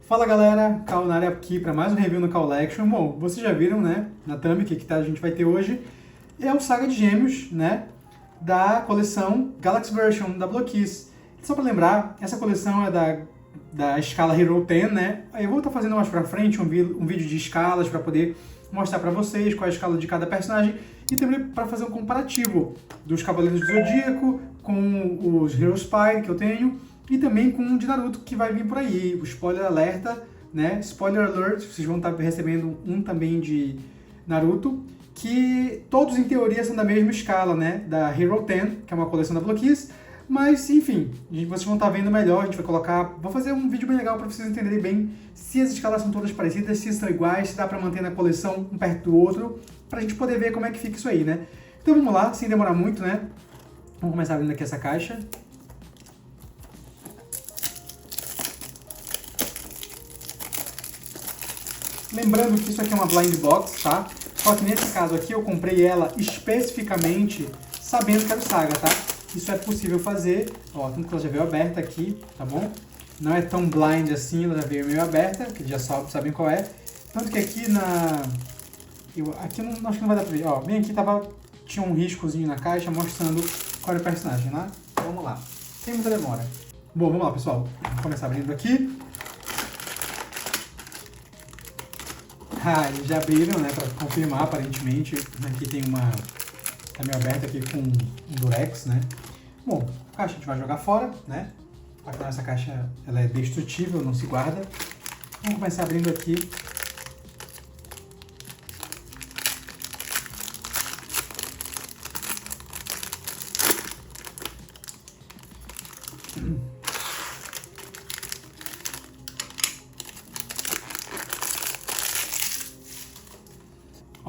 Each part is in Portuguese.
Fala galera, Cal na área aqui para mais um review no Collection. Bom, vocês já viram, né, na thumb que a gente vai ter hoje, é o Saga de Gêmeos, né, da coleção Galaxy Version da Blockis. Só para lembrar, essa coleção é da escala Hero 10, né, eu vou estar fazendo mais pra frente um vídeo de escalas para poder mostrar para vocês qual é a escala de cada personagem e também para fazer um comparativo dos Cavaleiros do Zodíaco com os Hero Spy que eu tenho e também com o de Naruto que vai vir por aí. O spoiler alerta, né? Spoiler alert, vocês vão estar recebendo um também de Naruto, que todos em teoria são da mesma escala, né? Da Hero 10, que é uma coleção da Blockis. Mas, enfim, vocês vão estar vendo melhor, a gente vai colocar... Vou fazer um vídeo bem legal para vocês entenderem bem se as escalas são todas parecidas, se são iguais, se dá para manter na coleção um perto do outro, pra gente poder ver como é que fica isso aí, né? Então vamos lá, sem demorar muito, né? Vamos começar abrindo aqui essa caixa. Lembrando que isso aqui é uma blind box, tá? Só que nesse caso aqui eu comprei ela especificamente sabendo que era o Saga, tá? Isso é possível fazer, ó, tanto que ela já veio aberta aqui, tá bom? Não é tão blind assim, ela já veio meio aberta, que já sabem qual é. Tanto que aqui aqui não, acho que não vai dar pra ver, ó, bem aqui tinha um riscozinho na caixa mostrando qual era o personagem, né? Vamos lá, sem muita demora. Bom, vamos lá pessoal, vamos começar abrindo aqui. Eles já abriram, né, para confirmar, aparentemente. Aqui tem tá meio aberta aqui com um durex, né. Bom, a caixa a gente vai jogar fora, né. Afinal, essa caixa ela é destrutível, não se guarda. Vamos começar abrindo aqui.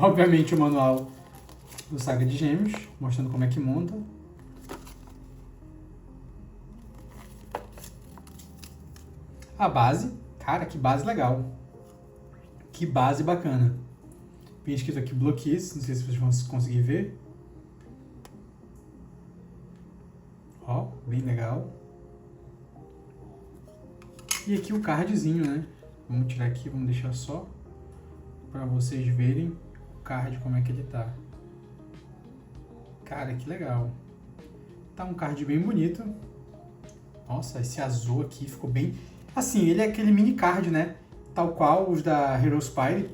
Obviamente o manual do Saga de Gêmeos, mostrando como é que monta. A base, cara, que base legal. Que base bacana. Vem escrito aqui Blockis, não sei se vocês vão conseguir ver. Ó, bem legal. E aqui o cardzinho, né? Vamos tirar aqui, vamos deixar só para vocês verem card como é que ele tá. Cara, que legal. Tá um card bem bonito. Nossa, esse azul aqui ficou bem... Assim, ele é aquele mini card, né? Tal qual os da Hero Spy.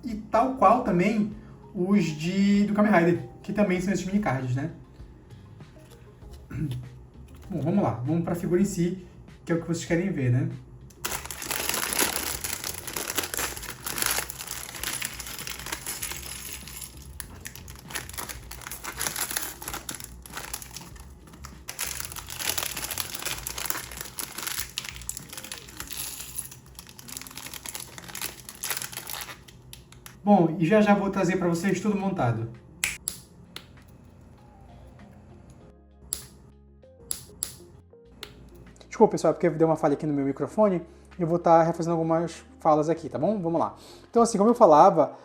E tal qual também os do Kamen Rider, que também são esses mini cards, né? Bom, vamos lá. Vamos pra figura em si, que é o que vocês querem ver, né? Bom, e já vou trazer para vocês tudo montado. Desculpa, pessoal, porque deu uma falha aqui no meu microfone. Eu vou estar refazendo algumas falas aqui, tá bom? Vamos lá. Então, assim, como eu falava,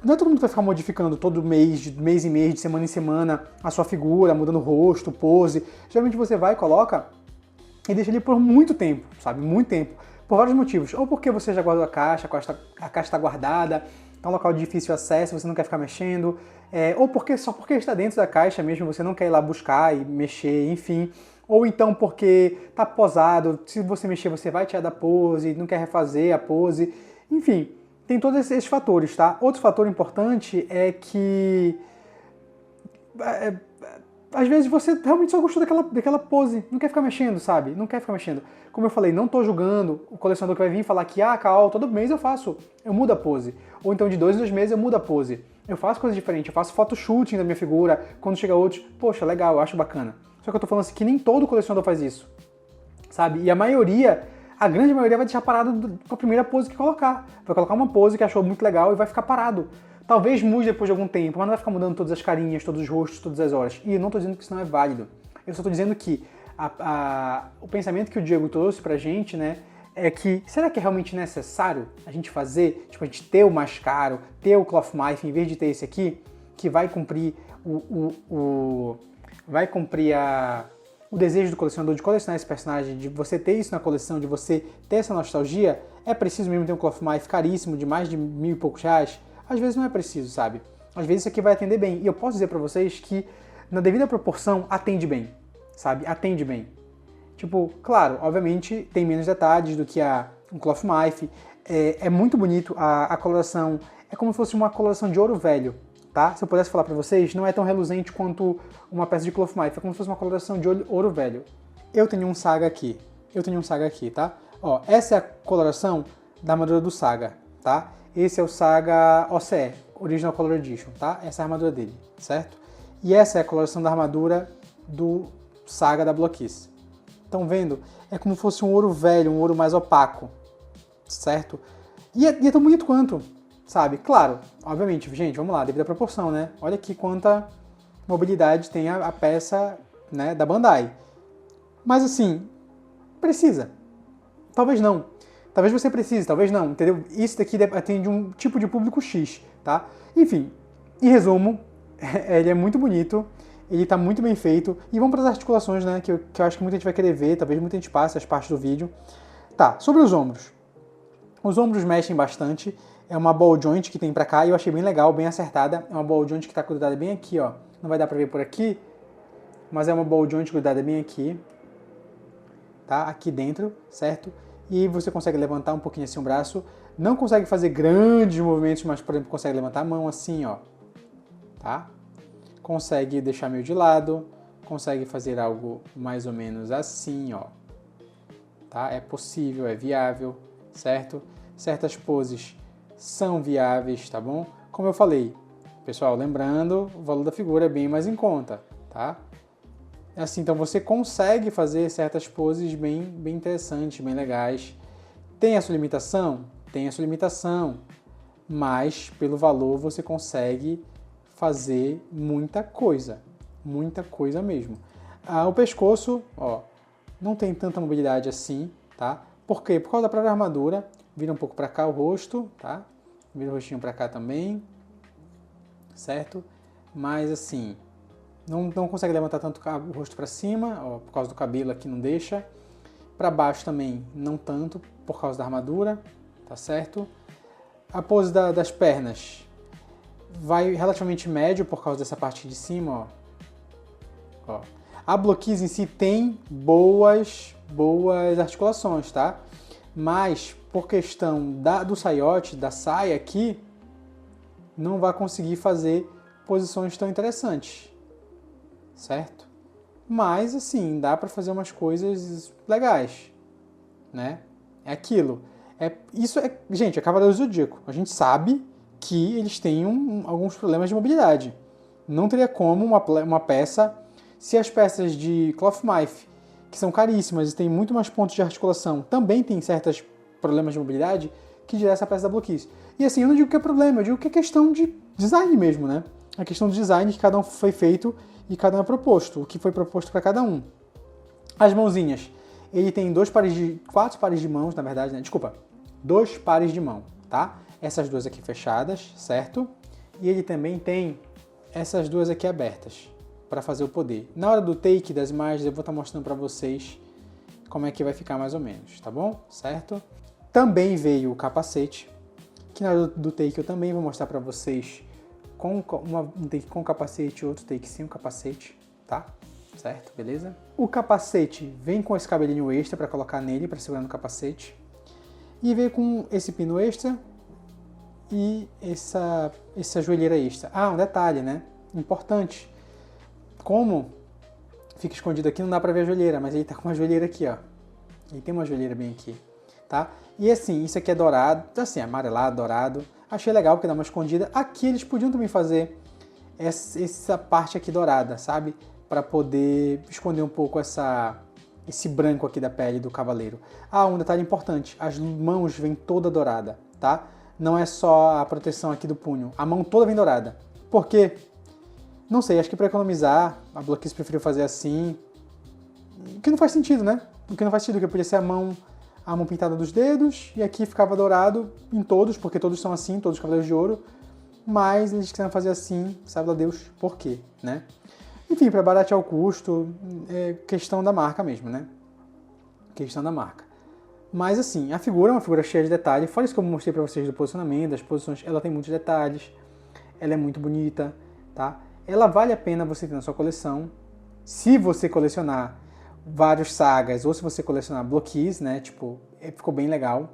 não é todo mundo que vai ficar modificando todo mês, de mês em mês, de semana em semana, a sua figura, mudando o rosto, pose. Geralmente você vai, coloca e deixa ele por muito tempo, sabe? Muito tempo. Por vários motivos. Ou porque você já guardou a caixa está guardada, é um local de difícil acesso, você não quer ficar mexendo, ou só porque está dentro da caixa mesmo, você não quer ir lá buscar e mexer, enfim. Ou então porque está posado, se você mexer você vai tirar da pose, não quer refazer a pose. Enfim, tem todos esses fatores, tá? Outro fator importante é que... às vezes você realmente só gostou daquela pose, não quer ficar mexendo, sabe? Não quer ficar mexendo. Como eu falei, não tô julgando o colecionador que vai vir falar que, Cal, todo mês eu mudo a pose. Ou então de 2 em 2 meses eu mudo a pose. Eu faço coisas diferentes, eu faço photoshooting da minha figura, quando chega outros, poxa, legal, eu acho bacana. Só que eu tô falando assim que nem todo colecionador faz isso, sabe? E a grande maioria vai deixar parado com a primeira pose que colocar. Vai colocar uma pose que achou muito legal e vai ficar parado. Talvez mude depois de algum tempo, mas não vai ficar mudando todas as carinhas, todos os rostos, todas as horas. E eu não estou dizendo que isso não é válido. Eu só estou dizendo que o pensamento que o Diego trouxe pra gente, né, é que, será que é realmente necessário a gente fazer, tipo, a gente ter o mais caro, ter o Cloth Knife, em vez de ter esse aqui, que vai cumprir vai cumprir o desejo do colecionador de colecionar esse personagem, de você ter isso na coleção, de você ter essa nostalgia, é preciso mesmo ter um Cloth Mife caríssimo, de mais de R$1.000 e poucos? Às vezes não é preciso, sabe? Às vezes isso aqui vai atender bem. E eu posso dizer pra vocês que, na devida proporção, atende bem, sabe? Atende bem. Tipo, claro, obviamente tem menos detalhes do que um Cloth Mife. É muito bonito, a coloração é como se fosse uma coloração de ouro velho, tá? Se eu pudesse falar pra vocês, não é tão reluzente quanto uma peça de Cloth Mife, é como se fosse uma coloração de ouro velho. Eu tenho um Saga aqui, tá? Ó, essa é a coloração da armadura do Saga, tá? Esse é o Saga OCE, Original Color Edition, tá? Essa é a armadura dele, certo? E essa é a coloração da armadura do Saga da Blockkiss. Estão vendo? É como se fosse um ouro velho, um ouro mais opaco, certo? E é tão bonito quanto, sabe? Claro, obviamente, gente, vamos lá, devido à proporção, né? Olha aqui quanta mobilidade tem a peça, né, da Bandai. Mas assim, precisa. Talvez não. Talvez você precise, talvez não, entendeu? Isso daqui atende um tipo de público X, tá? Enfim, em resumo, ele é muito bonito, ele tá muito bem feito. E vamos para as articulações, né, que eu acho que muita gente vai querer ver, talvez muita gente passe as partes do vídeo. Tá, sobre os ombros. Os ombros mexem bastante, é uma ball joint que tem pra cá, e eu achei bem legal, bem acertada. É uma ball joint que tá grudada bem aqui, ó. Não vai dar pra ver por aqui, mas é uma ball joint grudada bem aqui, tá? Aqui dentro, certo? E você consegue levantar um pouquinho assim o braço. Não consegue fazer grandes movimentos, mas, por exemplo, consegue levantar a mão assim, ó. Tá? Consegue deixar meio de lado, consegue fazer algo mais ou menos assim, ó. Tá? É possível, é viável, certo? Certas poses são viáveis, tá bom? Como eu falei, pessoal, lembrando, o valor da figura é bem mais em conta, tá? Assim, então você consegue fazer certas poses bem interessantes, bem legais. Tem a sua limitação? Tem a sua limitação, mas pelo valor você consegue fazer muita coisa mesmo. O pescoço, ó, não tem tanta mobilidade assim, tá? Por quê? Por causa da própria armadura. Vira um pouco para cá o rosto, tá? Vira o rostinho para cá também, certo? Mas assim, não consegue levantar tanto o rosto para cima, ó, por causa do cabelo aqui não deixa. Para baixo também não tanto, por causa da armadura, tá certo? A pose das pernas vai relativamente médio por causa dessa parte de cima, ó. A Blockkiss em si tem boas articulações, tá? Mas por questão do saiote, da saia aqui, não vai conseguir fazer posições tão interessantes, certo? Mas assim, dá para fazer umas coisas legais, né? É aquilo. Gente, é Cavaleiro do Zodíaco. A gente sabe que eles têm alguns problemas de mobilidade. Não teria como uma peça, se as peças de Cloth Mife, que são caríssimas e têm muito mais pontos de articulação, também tem certos problemas de mobilidade, que dirá essa peça da Blockkiss. E assim, eu não digo que é problema, eu digo que é questão de design mesmo, né? A questão de design que cada um foi feito e cada um é proposto, o que foi proposto para cada um. As mãozinhas, ele tem 4 pares de mãos, na verdade, né? Desculpa, 2 pares de mão, tá? Essas duas aqui fechadas, certo? E ele também tem essas duas aqui abertas, para fazer o poder. Na hora do take das imagens, eu vou estar mostrando para vocês como é que vai ficar mais ou menos, tá bom? Certo? Também veio o capacete, que na hora do take eu também vou mostrar para vocês um take com capacete e outro take sem o capacete, tá? Certo? Beleza? O capacete vem com esse cabelinho extra para colocar nele, para segurar no capacete. E veio com esse pino extra e essa joelheira extra. Um detalhe, né? Importante. Como fica escondido aqui, não dá pra ver a joelheira, mas ele tá com uma joelheira aqui, ó. Ele tem uma joelheira bem aqui, tá? E assim, isso aqui é dourado, assim, amarelado, dourado. Achei legal porque dá uma escondida. Aqui eles podiam também fazer essa parte aqui dourada, sabe? Pra poder esconder um pouco esse branco aqui da pele do cavaleiro. Um detalhe importante, as mãos vêm toda dourada, tá? Não é só a proteção aqui do punho, a mão toda vem dourada. Por quê? Não sei, acho que para economizar, a Blockkiss preferiu fazer assim, o que não faz sentido, né? O que não faz sentido, porque podia ser a mão pintada dos dedos, e aqui ficava dourado em todos, porque todos são assim, todos os Cavaleiros de Ouro, mas eles quiseram fazer assim, sabe lá Deus por quê, né? Enfim, para baratear o custo, é questão da marca mesmo, né? Questão da marca. Mas assim, a figura é uma figura cheia de detalhes. Fora isso que eu mostrei para vocês do posicionamento, das posições, ela tem muitos detalhes. Ela é muito bonita, tá? Ela vale a pena você ter na sua coleção. Se você colecionar vários sagas ou se você colecionar blockies, né? Tipo, ficou bem legal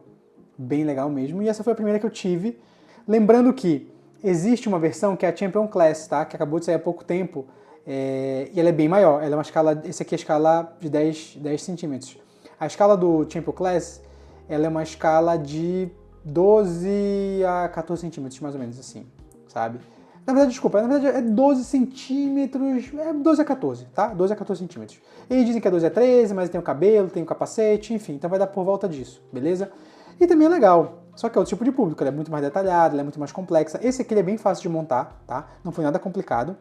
mesmo. E essa foi a primeira que eu tive. Lembrando que existe uma versão que é a Champion Class, tá? Que acabou de sair há pouco tempo. E ela é bem maior. Ela é uma escala, esse aqui é a escala de 10 centímetros. A escala do Champion Class, ela é uma escala de 12 a 14 centímetros, mais ou menos assim, sabe? Na verdade é 12 centímetros, é 12 a 14, tá? 12 a 14 centímetros. Eles dizem que é 12 a 13, mas tem o cabelo, tem o capacete, enfim, então vai dar por volta disso, beleza? E também é legal, só que é outro tipo de público, ela é muito mais detalhada, ela é muito mais complexa. Esse aqui ele é bem fácil de montar, tá? Não foi nada complicado.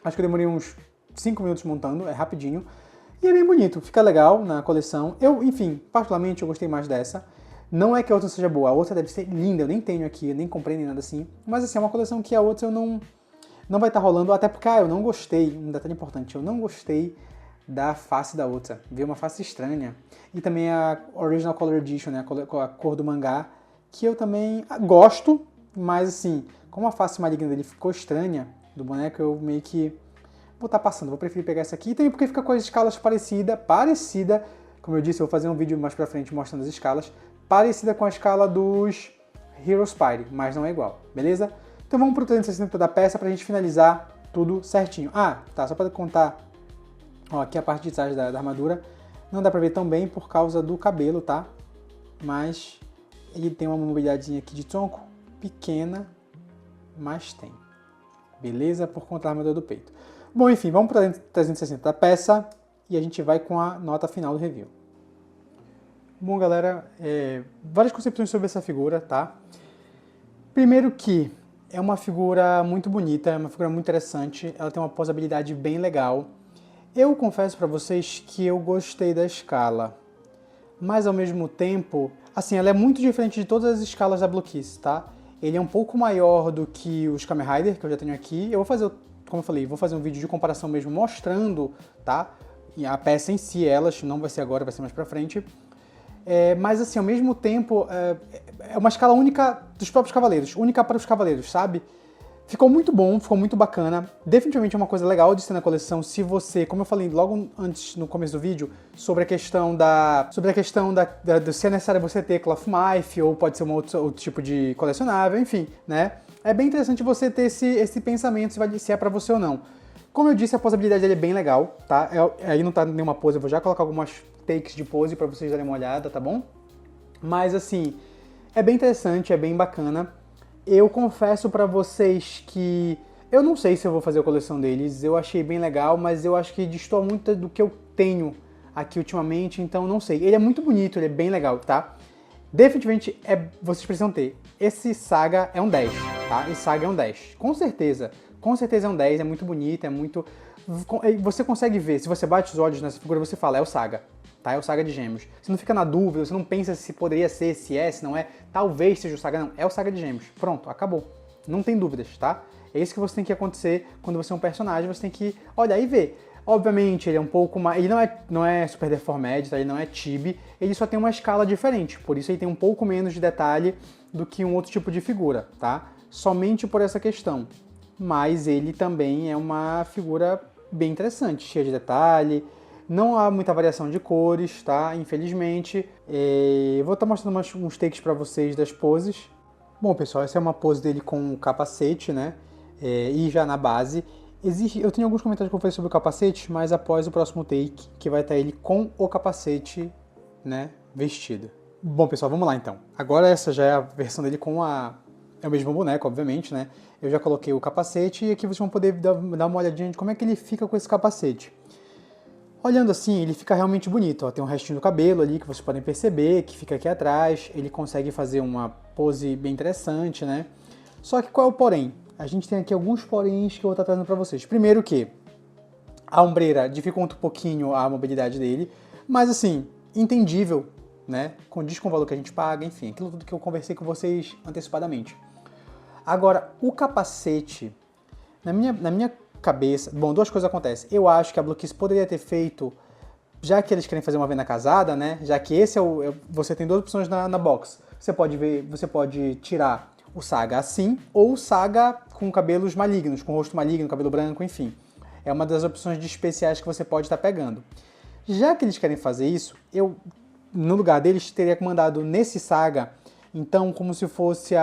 Acho que eu demorei uns 5 minutos montando, é rapidinho. E é bem bonito, fica legal na coleção. Enfim, particularmente eu gostei mais dessa. Não é que a outra seja boa, a outra deve ser linda, eu nem tenho aqui, eu nem comprei nem nada assim. Mas assim, é uma coleção que a outra eu não vai estar rolando, até porque eu não gostei, um detalhe importante, eu não gostei da face da outra. Veio uma face estranha. E também a Original Color Edition, né, a cor do mangá, que eu também gosto, mas assim, como a face maligna dele ficou estranha, do boneco, eu meio que vou estar passando, vou preferir pegar essa aqui, também porque fica com as escalas parecida, como eu disse, eu vou fazer um vídeo mais pra frente mostrando as escalas, parecida com a escala dos Hero Spire, mas não é igual, beleza? Então vamos pro 360 da peça pra gente finalizar tudo certinho. Ah, tá, só pra contar, ó, aqui a parte de trás da armadura, não dá pra ver tão bem por causa do cabelo, tá? Mas ele tem uma mobilidadezinha aqui de tronco, pequena, mas tem. Beleza? Por conta da armadura do peito. Bom, enfim, vamos para 360 da peça e a gente vai com a nota final do review. Bom, galera, várias concepções sobre essa figura, tá? Primeiro que é uma figura muito bonita, é uma figura muito interessante, ela tem uma posabilidade bem legal. Eu confesso para vocês que eu gostei da escala, mas ao mesmo tempo, assim, ela é muito diferente de todas as escalas da Blockies, tá? Ele é um pouco maior do que os Kamen Rider, que eu já tenho aqui. Eu vou fazer, como eu falei, vou fazer um vídeo de comparação mesmo mostrando, tá? E a peça em si, elas, não vai ser agora, vai ser mais pra frente. Mas assim, ao mesmo tempo, é uma escala única dos próprios cavaleiros, única para os cavaleiros, sabe? Ficou muito bom, ficou muito bacana. Definitivamente é uma coisa legal de ter na coleção se você, como eu falei logo antes no começo do vídeo, sobre a questão de se é necessário você ter Cloth Knife ou pode ser um outro tipo de colecionável, enfim, né? É bem interessante você ter esse pensamento se é pra você ou não. Como eu disse, a posabilidade dele é bem legal, tá? Aí não tá nenhuma pose, eu vou já colocar algumas takes de pose pra vocês darem uma olhada, tá bom? Mas assim, é bem interessante, é bem bacana. Eu confesso pra vocês que eu não sei se eu vou fazer a coleção deles, eu achei bem legal, mas eu acho que destoa muito do que eu tenho aqui ultimamente, então não sei. Ele é muito bonito, ele é bem legal, tá? Definitivamente vocês precisam ter. Esse Saga é um 10, tá? Esse Saga é um 10, com certeza é um 10, é muito bonito, é muito... Você consegue ver, se você bate os olhos nessa figura, você fala, é o Saga. Tá? É o Saga de Gêmeos. Você não fica na dúvida, você não pensa se poderia ser, se não é. Talvez seja o Saga, não. É o Saga de Gêmeos. Pronto, acabou. Não tem dúvidas, tá? É isso que você tem que acontecer quando você é um personagem, você tem que olhar e ver. Obviamente, ele é um pouco mais... Ele não é Super Deformed, tá? Ele não é Chibi, ele só tem uma escala diferente, por isso ele tem um pouco menos de detalhe do que um outro tipo de figura, tá? Somente por essa questão. Mas ele também é uma figura bem interessante, cheia de detalhe. Não há muita variação de cores, tá? Infelizmente. Eu vou estar mostrando uns takes para vocês das poses. Bom, pessoal, essa é uma pose dele com o capacete, né? E já na base. Eu tenho alguns comentários que eu vou fazer sobre o capacete, mas após o próximo take, que vai estar ele com o capacete, né, vestido. Bom, pessoal, vamos lá então. Agora essa já é a versão dele com é o mesmo boneco, obviamente, né? Eu já coloquei o capacete e aqui vocês vão poder dar uma olhadinha de como é que ele fica com esse capacete. Olhando assim, ele fica realmente bonito, ó. Tem um restinho do cabelo ali que vocês podem perceber, que fica aqui atrás. Ele consegue fazer uma pose bem interessante, né? Só que qual é o porém? A gente tem aqui alguns poréns que eu vou estar trazendo para vocês. Primeiro que a ombreira dificulta um pouquinho a mobilidade dele, mas assim, entendível, né? Condiz com o valor que a gente paga, enfim, aquilo tudo que eu conversei com vocês antecipadamente. Agora, o capacete, na minha cabeça... Bom, duas coisas acontecem. Eu acho que a Blue Kiss poderia ter feito, já que eles querem fazer uma venda casada, né? Já que esse você tem duas opções na box. Você pode tirar o Saga assim, ou o Saga com cabelos malignos, com rosto maligno, cabelo branco, enfim. É uma das opções de especiais que você pode estar pegando. Já que eles querem fazer isso, eu, no lugar deles, teria mandado nesse Saga, então, como se fosse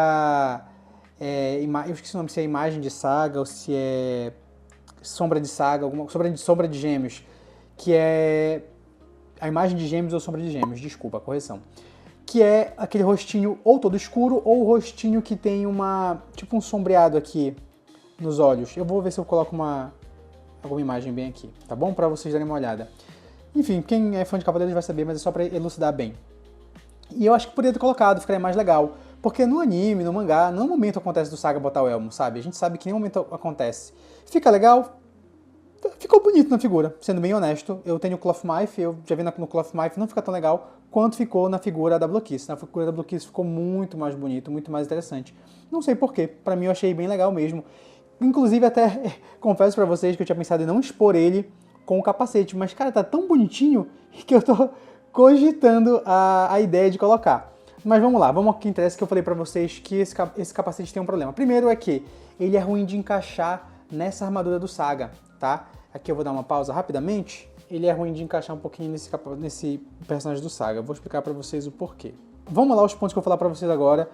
eu esqueci o nome, se é imagem de Saga ou se é sombra de Saga, sombra de gêmeos, que é a imagem de gêmeos ou sombra de gêmeos, desculpa, a correção. Que é aquele rostinho ou todo escuro ou o rostinho que tem tipo um sombreado aqui nos olhos. Eu vou ver se eu coloco alguma imagem bem aqui, tá bom? Pra vocês darem uma olhada. Enfim, quem é fã de Cavaleiros vai saber, mas é só pra elucidar bem. E eu acho que poderia ter colocado, ficaria mais legal. Porque no anime, no mangá, nenhum momento acontece do Saga botar o elmo, sabe? A gente sabe que nenhum momento acontece. Fica legal, ficou bonito na figura, sendo bem honesto. Eu tenho o Clothmyth, eu já vi no Clothmyth, não fica tão legal quanto ficou na figura da Blue Kiss. Na figura da Blue Kiss ficou muito mais bonito, muito mais interessante. Não sei porquê, pra mim eu achei bem legal mesmo. Inclusive até confesso pra vocês que eu tinha pensado em não expor ele com o capacete, mas cara, tá tão bonitinho que eu tô cogitando a ideia de colocar. Mas vamos lá, vamos ao que interessa, que eu falei pra vocês que esse capacete tem um problema. Primeiro é que ele é ruim de encaixar nessa armadura do Saga, tá? Aqui eu vou dar uma pausa rapidamente. Ele é ruim de encaixar um pouquinho nesse personagem do Saga. Eu vou explicar pra vocês o porquê. Vamos lá os pontos que eu vou falar pra vocês agora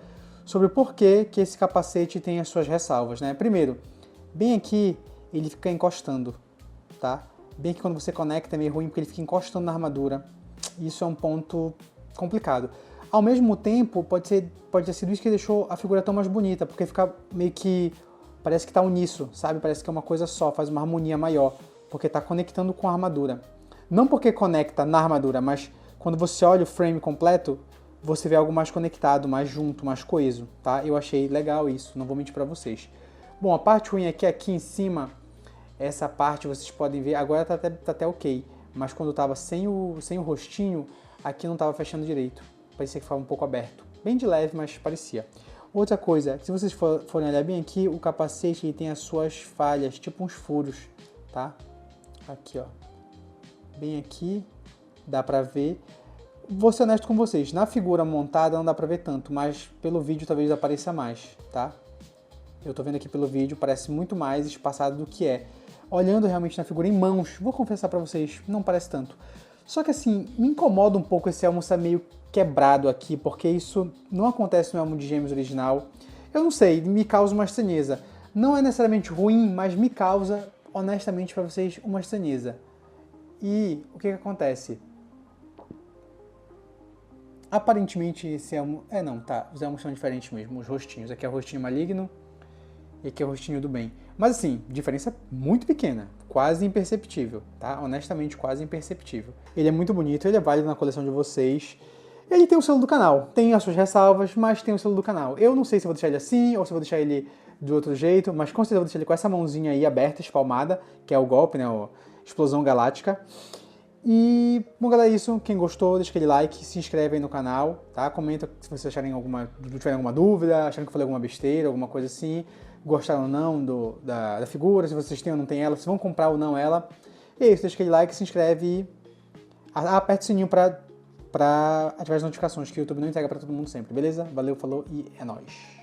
sobre o porquê que esse capacete tem as suas ressalvas, né? Primeiro, bem aqui ele fica encostando, tá? Bem que quando você conecta é meio ruim porque ele fica encostando na armadura. Isso é um ponto complicado. Ao mesmo tempo, pode ter sido isso que deixou a figura tão mais bonita, porque fica meio que... parece que tá unisso, sabe? Parece que é uma coisa só, faz uma harmonia maior, porque tá conectando com a armadura. Não porque conecta na armadura, mas quando você olha o frame completo, você vê algo mais conectado, mais junto, mais coeso, tá? Eu achei legal isso, não vou mentir pra vocês. Bom, a parte ruim é que aqui em cima, essa parte vocês podem ver, agora tá até ok, mas quando tava sem o rostinho, aqui não tava fechando direito. Parecia que ficava um pouco aberto. Bem de leve, mas parecia. Outra coisa, se vocês forem olhar bem aqui, o capacete ele tem as suas falhas, tipo uns furos, tá? Aqui, ó. Bem aqui, dá pra ver. Vou ser honesto com vocês, na figura montada não dá pra ver tanto, mas pelo vídeo talvez apareça mais, tá? Eu tô vendo aqui pelo vídeo, parece muito mais espaçado do que é. Olhando realmente na figura em mãos, vou confessar pra vocês, não parece tanto. Só que assim, me incomoda um pouco esse elmo estar meio quebrado aqui, porque isso não acontece no elmo de Gêmeos original. Eu não sei, me causa uma estranheza. Não é necessariamente ruim, mas me causa, honestamente pra vocês, uma estranheza. E o que acontece? Aparentemente esse elmo... não, tá, os elmos são diferentes mesmo, os rostinhos. Aqui é o rostinho maligno e aqui é o rostinho do bem. Mas assim, diferença muito pequena, quase imperceptível, tá? Honestamente, quase imperceptível. Ele é muito bonito, ele é válido na coleção de vocês. Ele tem o selo do canal, tem as suas ressalvas, mas tem o selo do canal. Eu não sei se eu vou deixar ele assim ou se eu vou deixar ele de outro jeito, mas com certeza eu vou deixar ele com essa mãozinha aí aberta, espalmada, que é o golpe, né, a explosão galáctica. E, bom galera, é isso. Quem gostou, deixa aquele like, se inscreve aí no canal, tá? Comenta se vocês tiverem alguma dúvida, achando que eu falei alguma besteira, alguma coisa assim. Gostaram ou não da figura, se vocês têm ou não têm ela, se vão comprar ou não ela. E é isso, deixa aquele like, se inscreve e aperta o sininho pra ativar as notificações, que o YouTube não entrega pra todo mundo sempre, beleza? Valeu, falou e é nóis!